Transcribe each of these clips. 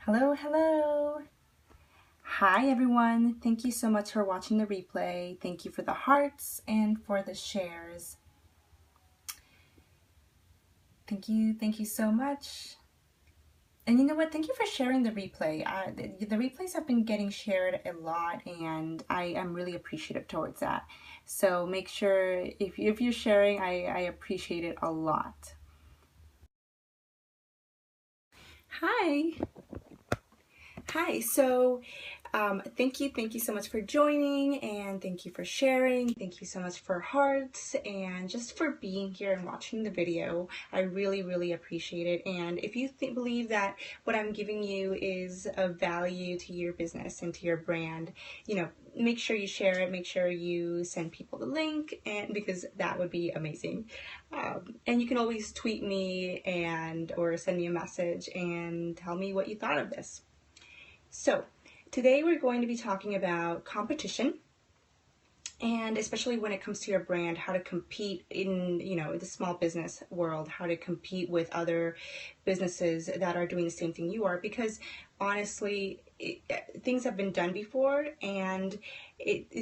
Hello, hello. Hi, everyone. Thank you so much for watching the replay. Thank you for the hearts and for the shares. Thank you so much. And you know what? Thank you for sharing the replay. The replays have been getting shared a lot, and I am really appreciative towards that. So make sure, if you're sharing, I appreciate it a lot. Hi. Hi, so thank you so much for joining, and thank you for sharing. Thank you so much for hearts and just for being here and watching the video. I really appreciate it. And if you believe that what I'm giving you is of value to your business and to your brand, make sure you share it, make sure you send people the link, and because that would be amazing. And you can always tweet me or send me a message and tell me what you thought of this. So today we're going to be talking about competition, and especially when it comes to your brand, how to compete in, the small business world, how to compete with other businesses that are doing the same thing you are, because honestly, things have been done before, and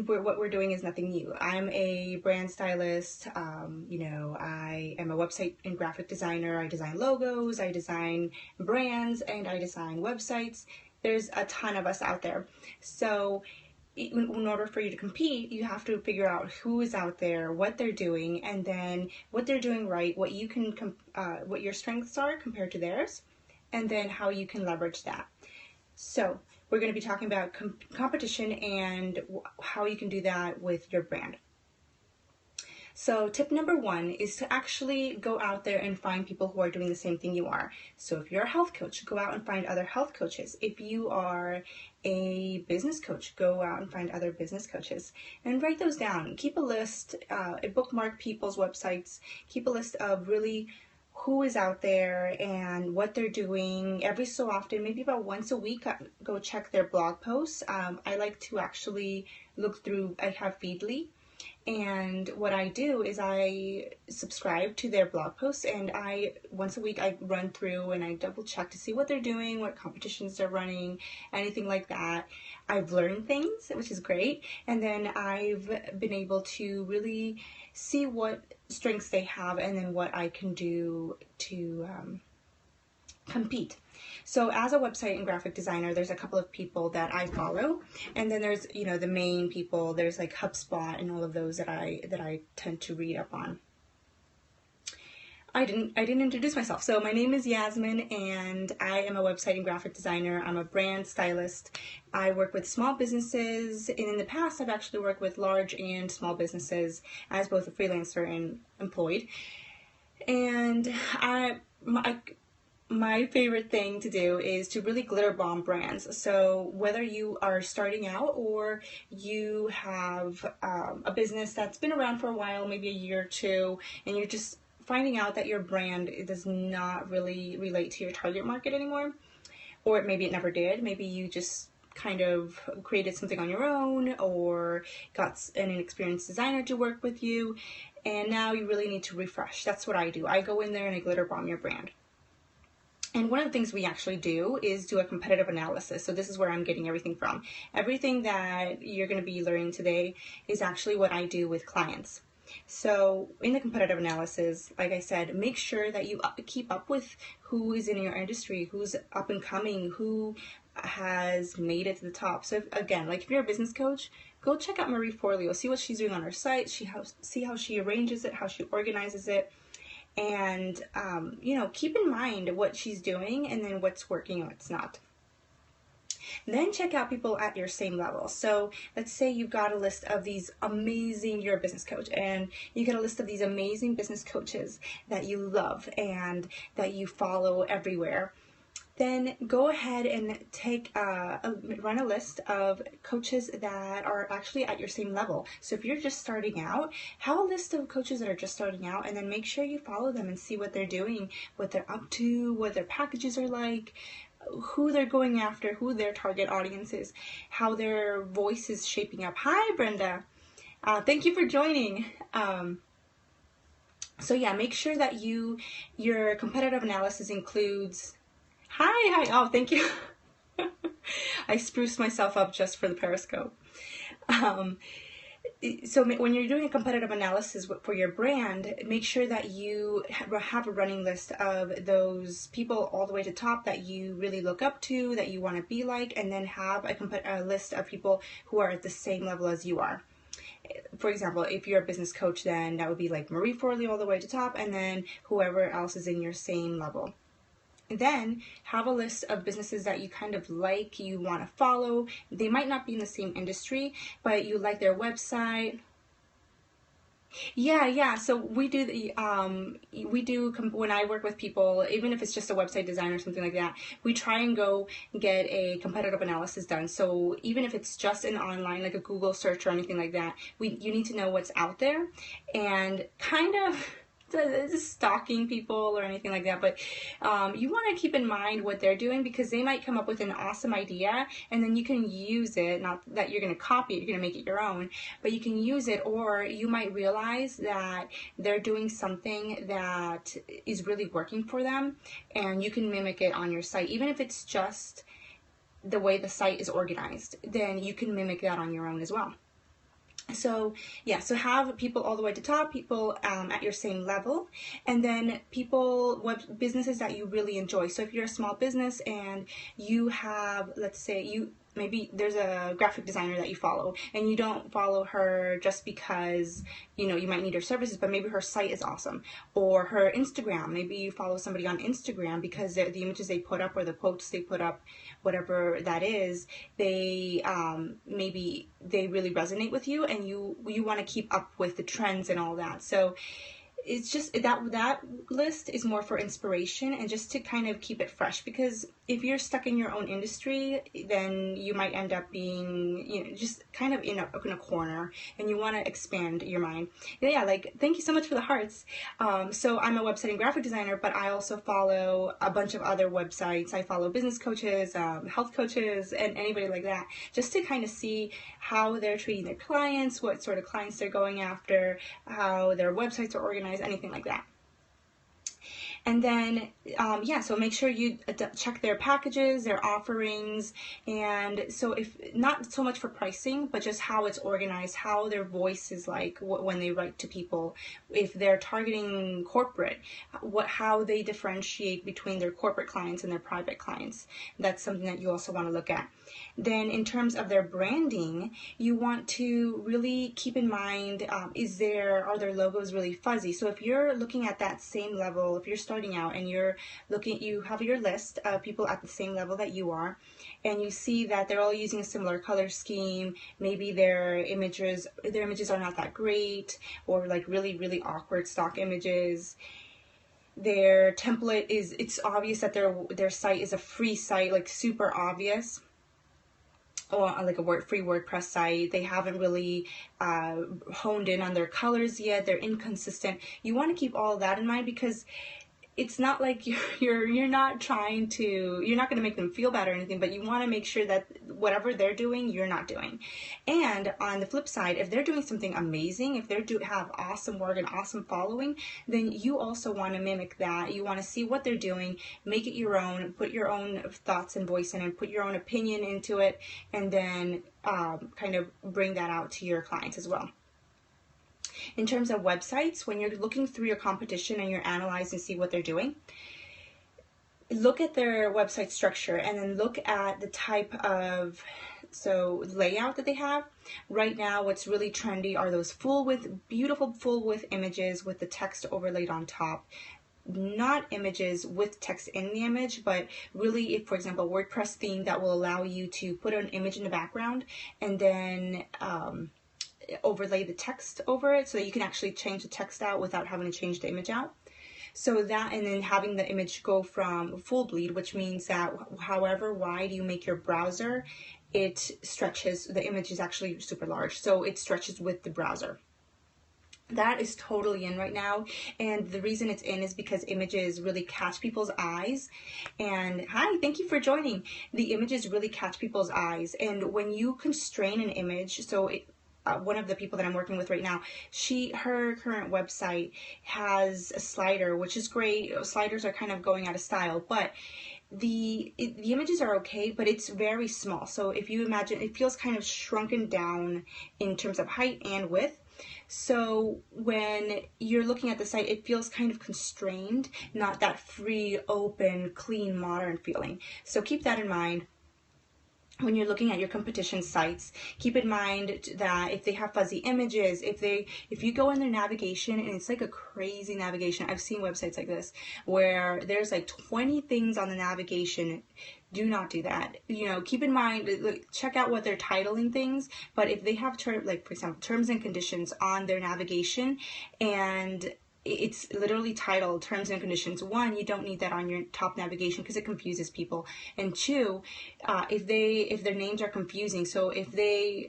what we're doing is nothing new. I'm a brand stylist, I am a website and graphic designer. I design logos, I design brands, and I design websites. There's a ton of us out there. So in order for you to compete, you have to figure out who is out there, what they're doing, and then what they're doing right, what your strengths are compared to theirs, and then how you can leverage that. So we're going to be talking about competition and how you can do that with your brand. So tip number one is to actually go out there and find people who are doing the same thing you are. So if you're a health coach, go out and find other health coaches. If you are a business coach, go out and find other business coaches and write those down. Keep a list, bookmark people's websites, keep a list of really who is out there and what they're doing. Every so often, maybe about once a week, go check their blog posts. I like to actually look through, I have Feedly. And what I do is I subscribe to their blog posts, and once a week I run through and I double check to see what they're doing, what competitions they're running, anything like that. I've learned things, which is great, and then I've been able to really see what strengths they have and then what I can do to compete. So as a website and graphic designer, there's a couple of people that I follow, and then there's the main people. There's like HubSpot and all of those that I tend to read up on. I didn't introduce myself. So my name is Yasmin, and I am a website and graphic designer. I'm a brand stylist. I work with small businesses, and in the past I've actually worked with large and small businesses as both a freelancer and employed. And my favorite thing to do is to really glitter bomb brands. So whether you are starting out or you have a business that's been around for a while, maybe a year or two, and you're just finding out that your brand does not really relate to your target market anymore, or maybe it never did, maybe you just kind of created something on your own or got an inexperienced designer to work with you, and now you really need to refresh. That's what I do. I go in there and I glitter bomb your brand. And one of the things we actually do is do a competitive analysis. So this is where I'm getting everything from. Everything that you're going to be learning today is actually what I do with clients. So in the competitive analysis, like I said, make sure that you keep up with who is in your industry, who's up and coming, who has made it to the top. So if you're a business coach, go check out Marie Forleo, see what she's doing on her site, see how she arranges it, how she organizes it. And, keep in mind what she's doing and then what's working and what's not. Then check out people at your same level. So let's say you've got a list of these amazing, you're a business coach, and you get a list of these amazing business coaches that you love and that you follow everywhere. Then go ahead and run a list of coaches that are actually at your same level. So if you're just starting out, have a list of coaches that are just starting out, and then make sure you follow them and see what they're doing, what they're up to, what their packages are like, who they're going after, who their target audience is, how their voice is shaping up. Hi, Brenda. Thank you for joining. So yeah, make sure that your competitive analysis includes. Hi. Oh, thank you. I spruced myself up just for the Periscope. So when you're doing a competitive analysis for your brand, make sure that you have a running list of those people all the way to top that you really look up to, that you want to be like, and then have a list of people who are at the same level as you are. For example, if you're a business coach, then that would be like Marie Forley all the way to top, and then whoever else is in your same level. Then have a list of businesses that you kind of like, you want to follow. They might not be in the same industry, but you like their website. Yeah. So we do when I work with people, even if it's just a website design or something like that, we try and go get a competitive analysis done. So even if it's just an online, like a Google search or anything like that, you need to know what's out there and kind of just stalking people or anything like that, but you want to keep in mind what they're doing, because they might come up with an awesome idea and then you can use it. Not that you're going to copy it, you're going to make it your own, but you can use it. Or you might realize that they're doing something that is really working for them and you can mimic it on your site. Even if it's just the way the site is organized, then you can mimic that on your own as well. So yeah, so have people all the way to top, people at your same level, and then businesses that you really enjoy. So if you're a small business and you have, let's say maybe there's a graphic designer that you follow, and you don't follow her just because you might need her services, but maybe her site is awesome, or her Instagram. Maybe you follow somebody on Instagram because the images they put up or the posts they put up, whatever that is, they maybe they really resonate with you, and you want to keep up with the trends and all that. So it's just that list is more for inspiration and just to kind of keep it fresh, because if you're stuck in your own industry, then you might end up being just kind of in a corner, and you want to expand your mind. Yeah, like, thank you so much for the hearts. So I'm a website and graphic designer, but I also follow a bunch of other websites. I follow business coaches, health coaches, and anybody like that, just to kind of see how they're treating their clients, what sort of clients they're going after, how their websites are organized, anything like that. And then, so make sure you check their packages, their offerings, and so if not so much for pricing, but just how it's organized, how their voice is like when they write to people, if they're targeting corporate, how they differentiate between their corporate clients and their private clients. That's something that you also want to look at. Then in terms of their branding, you want to really keep in mind, are their logos really fuzzy? So if you're looking at that same level, if you're starting out and you have your list of people at the same level that you are, and you see that they're all using a similar color scheme, maybe their images are not that great, or like really, really awkward stock images. Their template it's obvious that their site is a free site, like super obvious, or like a free WordPress site. They haven't really honed in on their colors yet. They're inconsistent. You want to keep all of that in mind, because it's not like you're not going to make them feel bad or anything, but you want to make sure that whatever they're doing, you're not doing. And on the flip side, if they're doing something amazing, if they have awesome work and awesome following, then you also want to mimic that. You want to see what they're doing, make it your own, put your own thoughts and voice in it, put your own opinion into it, and then kind of bring that out to your clients as well. In terms of websites, when you're looking through your competition and you're analyzing to see what they're doing, look at their website structure and then look at the type of layout that they have. Right now, what's really trendy are those beautiful full width images with the text overlaid on top. Not images with text in the image, but really, if, for example, WordPress theme that will allow you to put an image in the background and then overlay the text over it, so that you can actually change the text out without having to change the image out. So that, and then having the image go from full bleed, which means that however wide you make your browser, it stretches. The image is actually super large, so it stretches with the browser. That is totally in right now, and the reason it's in is because images really catch people's eyes. And hi, thank you for joining. The images really catch people's eyes, and when you constrain an image, one of the people that I'm working with right now, her current website has a slider, which is great. Sliders are kind of going out of style, but the images are okay, but it's very small. So if you imagine, it feels kind of shrunken down in terms of height and width. So when you're looking at the site, it feels kind of constrained, not that free, open, clean, modern feeling. So keep that in mind when you're looking at your competition sites. Keep in mind that if they have fuzzy images, if you go in their navigation and it's like a crazy navigation, I've seen websites like this where there's like 20 things on the navigation. Do not do that. Keep in mind, check out what they're titling things, but if they have like for example, terms and conditions on their navigation and it's literally titled terms and conditions, one, you don't need that on your top navigation because it confuses people, and two, if their names are confusing, so if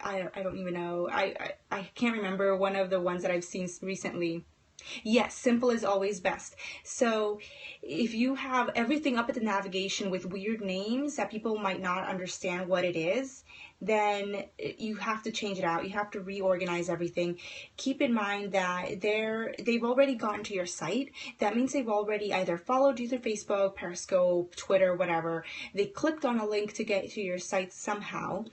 I don't even know, I can't remember one of the ones that I've seen recently. Yes, simple is always best. So if you have everything up at the navigation with weird names that people might not understand what it is, then you have to change it out. You have to reorganize everything. Keep in mind that they've already gotten to your site. That means they've already either followed you through Facebook, Periscope, Twitter, whatever. They clicked on a link to get to your site somehow,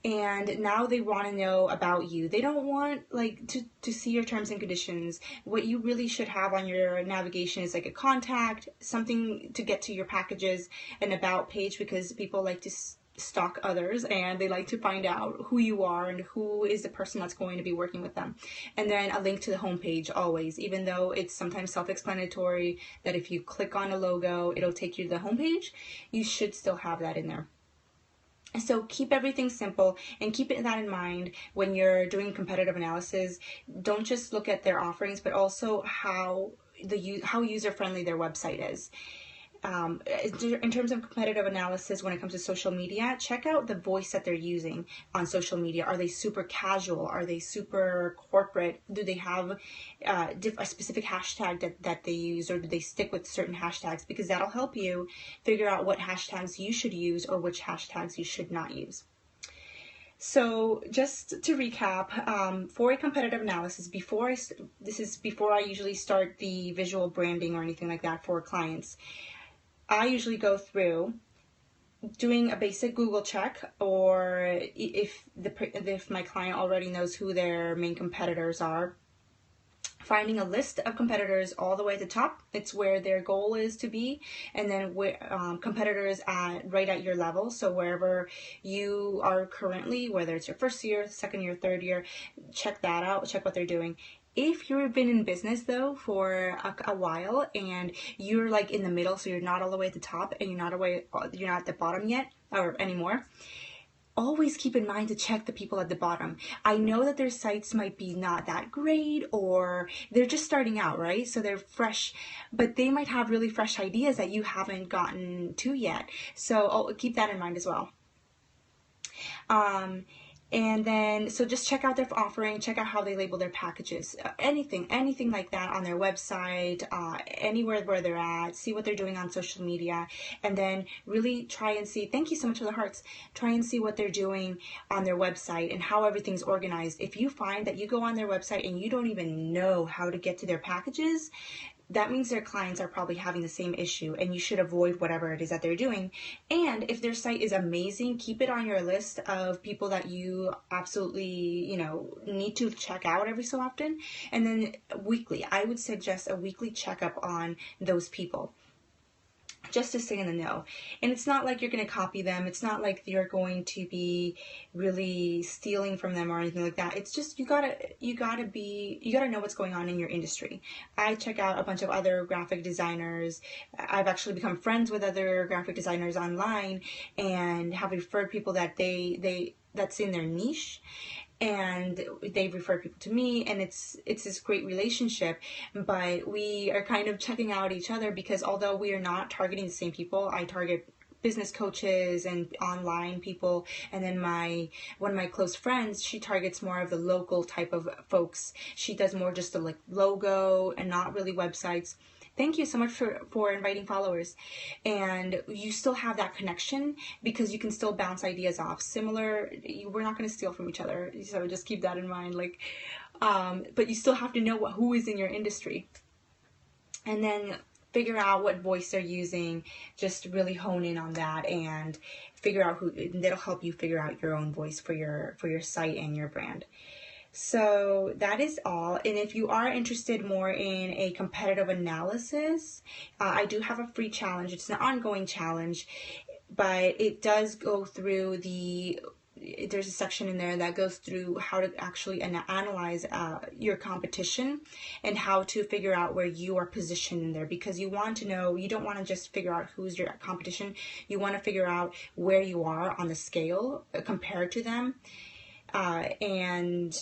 and now they want to know about you. They don't want to see your terms and conditions. What you really should have on your navigation is like a contact, something to get to your packages, an about page, because people like to stalk others and they like to find out who you are and who is the person that's going to be working with them. And then a link to the homepage always, even though it's sometimes self-explanatory that if you click on a logo, it'll take you to the homepage, you should still have that in there. So keep everything simple and keep that in mind when you're doing competitive analysis. Don't just look at their offerings, but also how user-friendly their website is. In terms of competitive analysis, when it comes to social media, check out the voice that they're using on social media. Are they super casual? Are they super corporate? Do they have a specific hashtag that they use, or do they stick with certain hashtags? Because that'll help you figure out what hashtags you should use or which hashtags you should not use. So just to recap, for a competitive analysis, before I usually start the visual branding or anything like that for clients, I usually go through doing a basic Google check, or if my client already knows who their main competitors are, finding a list of competitors all the way at the top. It's where their goal is to be, and then competitors right at your level. So wherever you are currently, whether it's your first year, second year, third year, check that out, check what they're doing. If you've been in business though for a while and you're like in the middle, so you're not all the way at the top and you're not at the bottom yet or anymore, always keep in mind to check the people at the bottom. I know that their sites might be not that great, or they're just starting out, right? So they're fresh, but they might have really fresh ideas that you haven't gotten to yet. So keep that in mind as well. And then, so just check out their offering, check out how they label their packages, anything like that on their website, anywhere where they're at, see what they're doing on social media, and then really try and see, thank you so much for the hearts, try and see what they're doing on their website and how everything's organized. If you find that you go on their website and you don't even know how to get to their packages, that means their clients are probably having the same issue, and you should avoid whatever it is that they're doing. And if their site is amazing, keep it on your list of people that you absolutely, need to check out every so often. And then weekly, I would suggest a weekly checkup on those people, just to stay in the know. And it's not like you're going to copy them. It's not like you're going to be really stealing from them or anything like that. It's just you gotta know what's going on in your industry. I check out a bunch of other graphic designers. I've actually become friends with other graphic designers online and have referred people that that's in their niche, and they've referred people to me, and it's this great relationship. But we are kind of checking out each other, because although we are not targeting the same people, I target business coaches and online people, and then one of my close friends, she targets more of the local type of folks. She does more just the logo and not really websites. Thank you so much for inviting followers. And you still have that connection because you can still bounce ideas off. Similar, we're not going to steal from each other. So just keep that in mind. But you still have to know who is in your industry. And then figure out what voice they're using, just really hone in on that and figure out who, that'll help you figure out your own voice for your site and your brand. So that is all. And if you are interested more in a competitive analysis, I do have a free challenge. It's an ongoing challenge, but it does go through there's a section in there that goes through how to actually analyze your competition and how to figure out where you are positioned in there, because you want to know, you don't want to just figure out who's your competition. You want to figure out where you are on the scale compared to them. And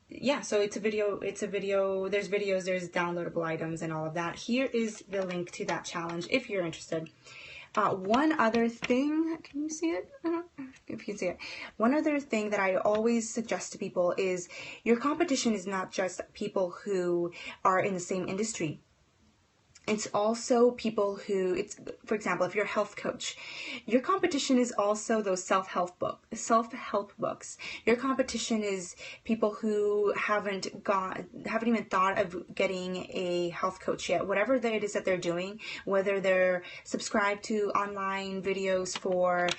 yeah, so it's a video, there's videos, there's downloadable items and all of that. Here is the link to that challenge if you're interested. One other thing, can you see it? I don't know if you can see it. One other thing that I always suggest to people is your competition is not just people who are in the same industry. It's also people who, for example, if you're a health coach, your competition is also those self-help books. Your competition is people who haven't even thought of getting a health coach yet. Whatever it is that they're doing, whether they're subscribed to online videos for,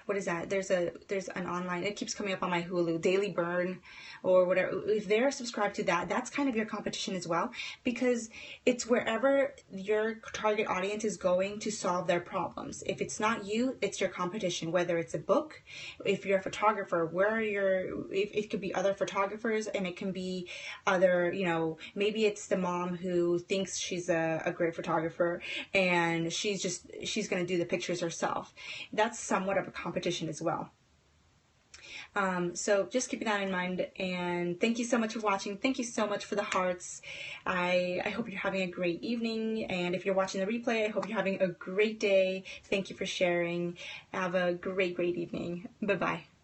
what is that? There's an online, it keeps coming up on my Hulu, Daily Burn or whatever. If they're subscribed to that, that's kind of your competition as well, because it's wherever your target audience is going to solve their problems. If it's not you, it's your competition, whether it's a book, if you're a photographer, it could be other photographers, and it can be other, maybe it's the mom who thinks she's a great photographer and she's going to do the pictures herself. That's somewhat of a competition as well. So just keeping that in mind, and thank you so much for watching. Thank you so much for the hearts. I hope you're having a great evening, and if you're watching the replay, I hope you're having a great day. Thank you for sharing. Have a great evening. Bye-bye.